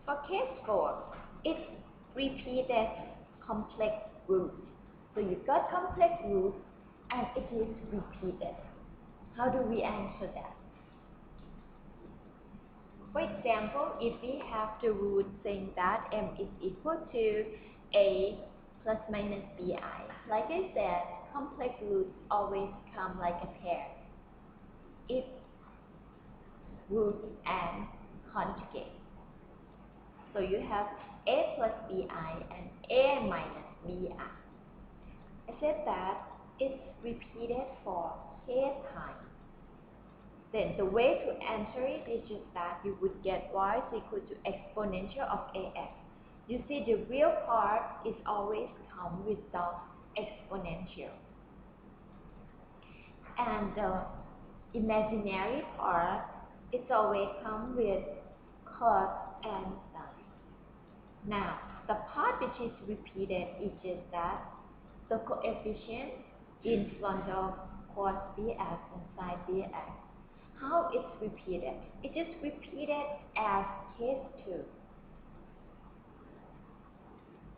For case 4, it's repeated complex root. So you got complex root and it is repeated. How do we answer that? For example, if we have the root saying that m is equal to a plus minus bi, like I said, complex roots always come like a pair. It's root and conjugate. So you have a plus bi and a minus bi. I said that it's repeated for k times. Then the way to answer it is just that you would get y is equal to exponential of ax. You see the real part is always come with the exponential. And the imaginary part is always come with cos and sine. Now, the part which is repeated is just that the coefficient in front of cos bx and sine bx. How it's repeated? It is repeated as case 2.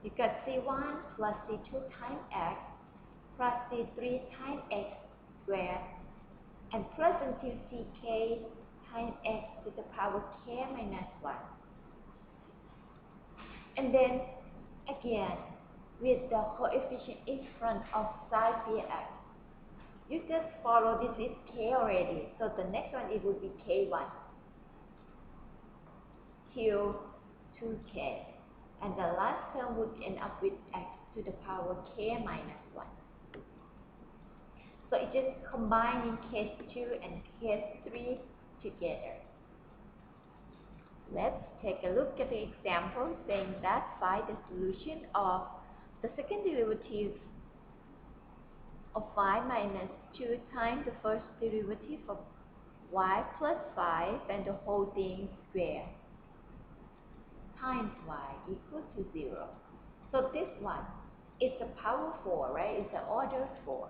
You got c1 plus c2 times x plus c3 times x squared and plus until ck times x to the power k minus 1. And then again with the coefficient in front of sine bx. You just follow this is k already, so the next one it will be k1 till 2k, and the last term would end up with x to the power k minus 1. So it just combining case 2 and case 3 together. Let's take a look at the example saying that find the solution of the second derivative of y minus 2 times the first derivative of y plus 5 and the whole thing squared times y equal to 0. So this one is a power 4, right? It's an order 4.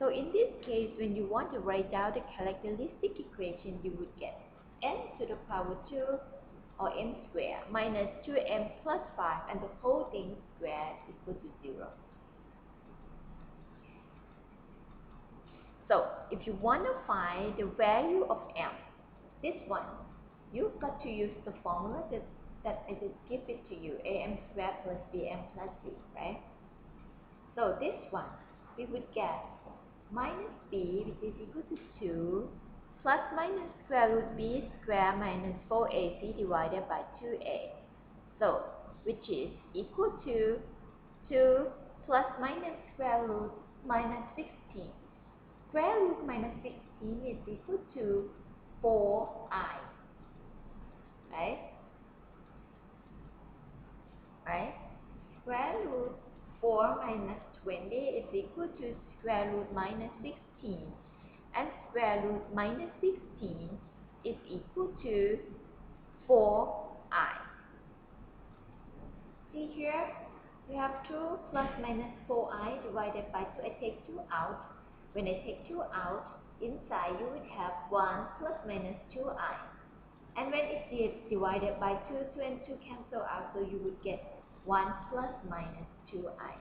So in this case, when you want to write down the characteristic equation, you would get n to the power 2 or m squared minus 2m plus 5 and the whole thing squared equal to 0. So, if you want to find the value of m, this one, you've got to use the formula that I just give it to you, am squared plus bm plus c, right? So, this one, we would get minus b, which is equal to 2, plus minus square root b squared minus 4ac divided by 2a. So, which is equal to 2 plus minus square root minus 16. Square root minus 16 is equal to 4i, right? Right? Square root 4 minus 20 is equal to square root minus 16, and square root minus 16 is equal to 4i. See here, we have 2 plus minus 4i divided by 2. I take 2 out. When I take 2 out, inside you would have 1 plus minus 2i. And when it's divided by 2, 2 and 2 cancel out, so you would get 1 plus minus 2i.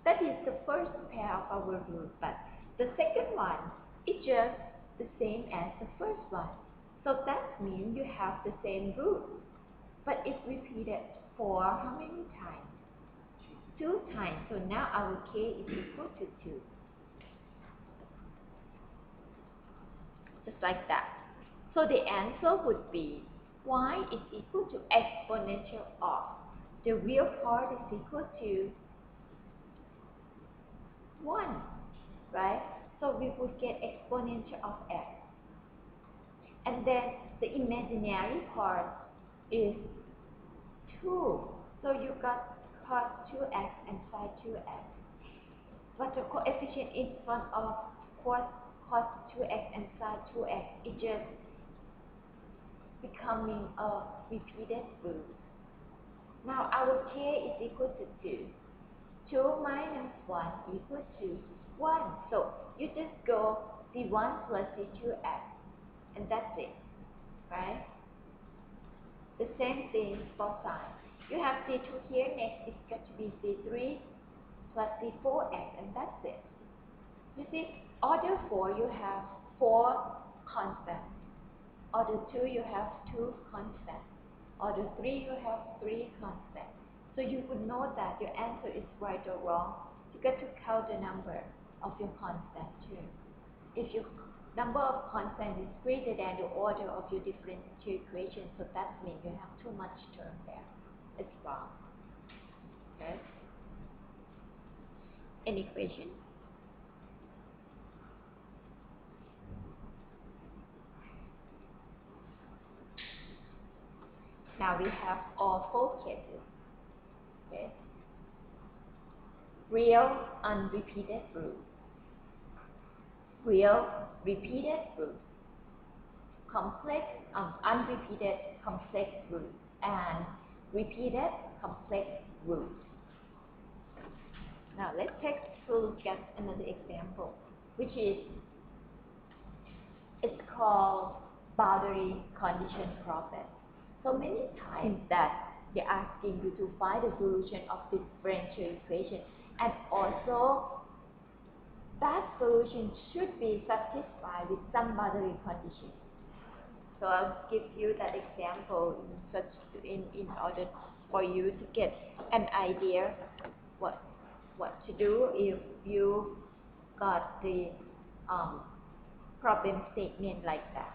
That is the first pair of our root, but the second one is just the same as the first one. So that means you have the same root, but it's repeated for how many times? 2 times. So now our k is equal to 2. Just like that. So the answer would be y is equal to exponential of. The real part is equal to 1, right? So we would get exponential of x. And then the imaginary part is 2. So you got cos 2x and sin 2x. But the coefficient in front of cos 2x and sin 2x is just becoming a repeated root. Now our k is equal to 2. 2 minus 1 equal to 1. So you just go c1 plus c2x, and that's it, right? The same thing for sine. You have C2 here, next it's got to be C3 plus C4x, and that's it. You see, order 4 you have 4 constants. Order 2 you have 2 constants. Order 3 you have 3 constants. So you would know that your answer is right or wrong. You got to count the number of your constant too. If your number of constant is greater than the order of your differential equation, so that means you have too much term there. It's wrong. Okay? Any question? Now we have all 4 cases. Okay? Real unrepeated root. Real repeated root. Complex unrepeated complex root and repeated complex root. Now let's take a look at another example, which is it's called boundary condition problem. So many times that they're asking you to find the solution of differential equation, and also that solution should be satisfied with some boundary condition. So I'll give you that example in order for you to get an idea what to do if you got the problem statement like that.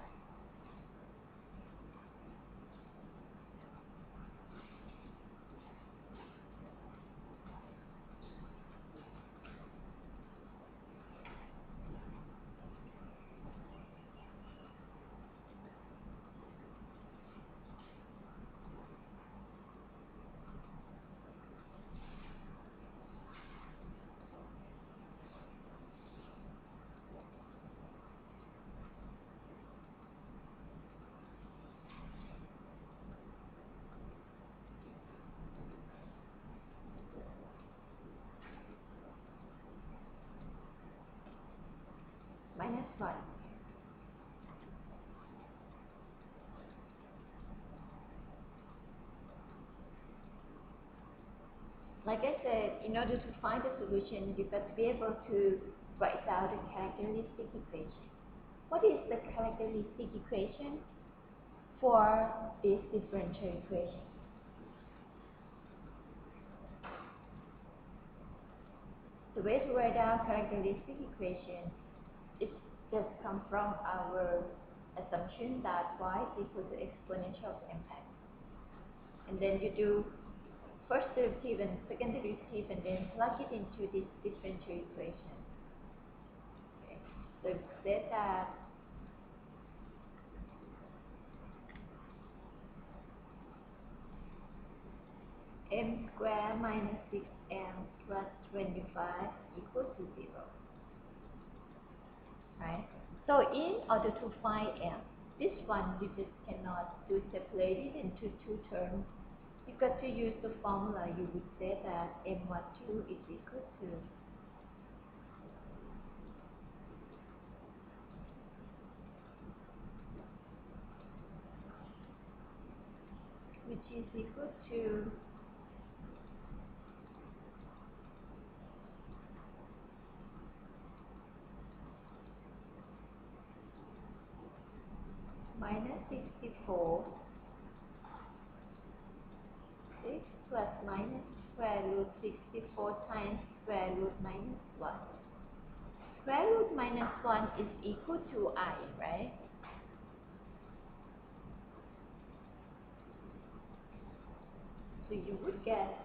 Minus 1. Like I said, in order to find the solution, you got to be able to write down the characteristic equation. What is the characteristic equation for this differential equation? The way to write down characteristic equation is just come from our assumption that y is equal to exponential of mx. And then you do first derivative and second derivative and then plug it into this differential equation. Okay. So it said that m squared minus 6m plus 25 equals to 0. Right? So in order to find m, this one you just cannot do separate it into 2 terms. You got to use the formula. You would say that m12 is equal to which is equal to minus 64 6 plus minus square root 64 times square root minus 1. Square root minus 1 is equal to I, right? So you would get,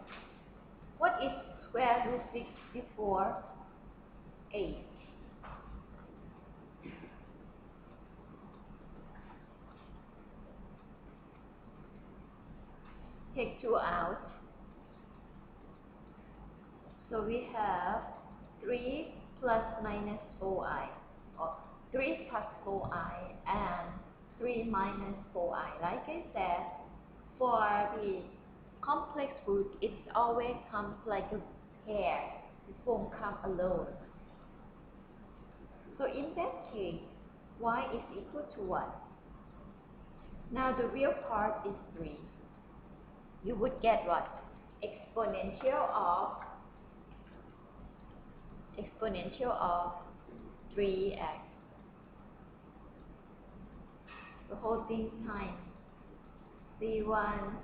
what is square root 64? 8. Take 2 out. So we have 3 plus minus 4i, or 3 plus 4i and 3 minus 4i. Like I said, for the complex root, it always comes like a pair. It won't come alone. So in that case, y is equal to 1. Now the real part is 3. you would get what? Exponential of 3x. The whole thing times c1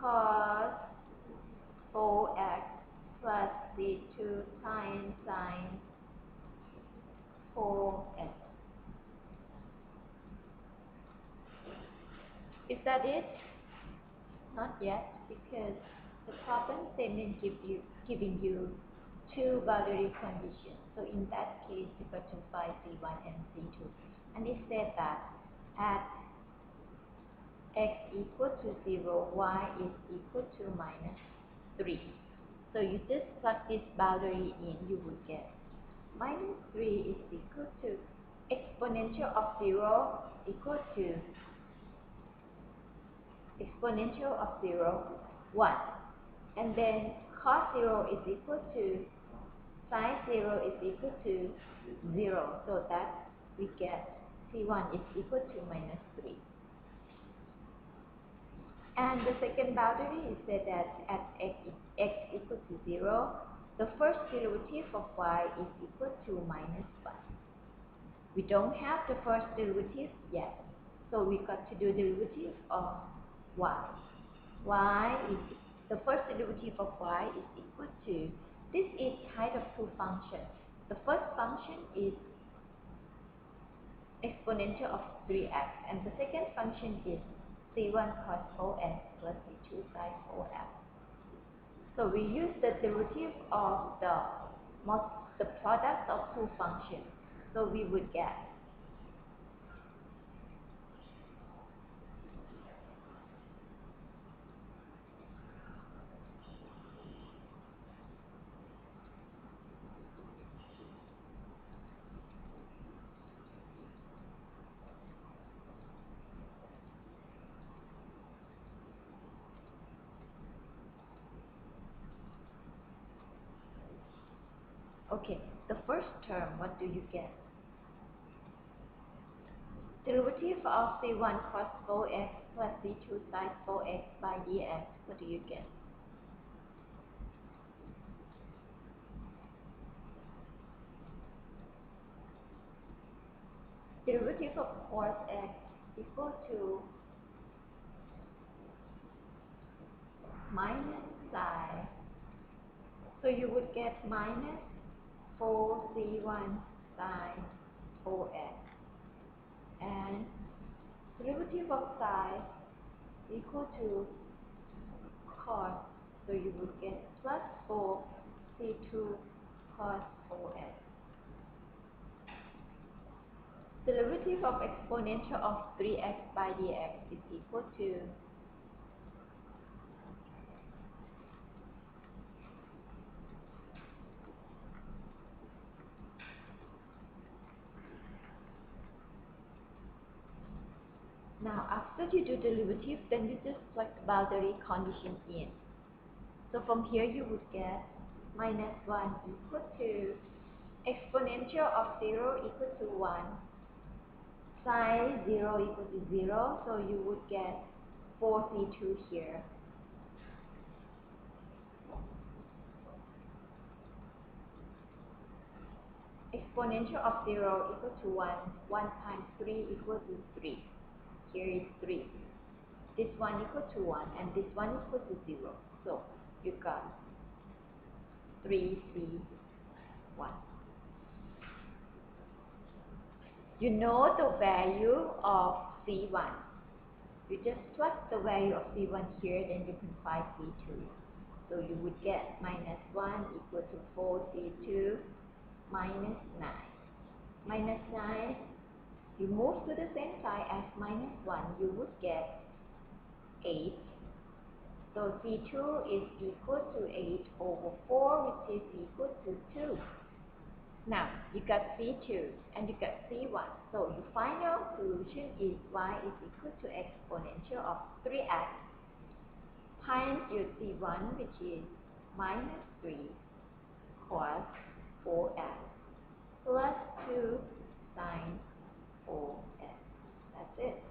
cos 4x plus c2 times sine 4x. Is that it? Not yet, because the problem statement giving you two boundary conditions. So in that case, you got to find C1 and C2. And it said that at x equal to 0, y is equal to minus 3. So you just plug this boundary in, you will get minus 3 is equal to exponential of 0 equal to exponential of 0, 1. And then cos 0 is equal to sine 0 is equal to 0. So that we get C1 is equal to minus 3. And the second boundary is said that at x equal to 0, the first derivative of y is equal to minus 1. We don't have the first derivative yet, so we got to do derivative of y. Y is the first derivative of y is equal to, this is kind of two functions. The first function is exponential of 3x, and the second function is c1 cos 4x plus c2 sin 4x. So we use the derivative of the product of two functions. So we would get okay, the first term, what do you get? Derivative of c1 cos 4x plus c2 sin 4x by dx, what do you get? Derivative of cos x equal to minus psi. So you would get minus 4c1 sin 4x. And derivative of psi equal to cos. So you would get plus 4c2 cos 4x. Derivative of exponential of 3x by dx is equal to now after you do derivative, then you just plug the boundary condition in. So from here you would get minus 1 equal to exponential of 0 equal to 1, sine 0 equal to 0, so you would get 4c2 here. Exponential of 0 equal to 1, 1 times 3 equal to 3. Here is 3. This one equal to 1 and this one equal to 0. So you got 3c1. You know the value of c1. You just plug the value of c1 here, then you can find c2. So you would get minus 1 equal to 4c2 minus 9. Minus 9, you move to the same side as minus 1, you would get 8. So c2 is equal to 8 over 4, which is equal to 2. Now, you got c2 and you got c1. So your final solution is y is equal to exponential of 3x times your c1, which is minus 3 cos 4x plus 2 sine 4x. That's it.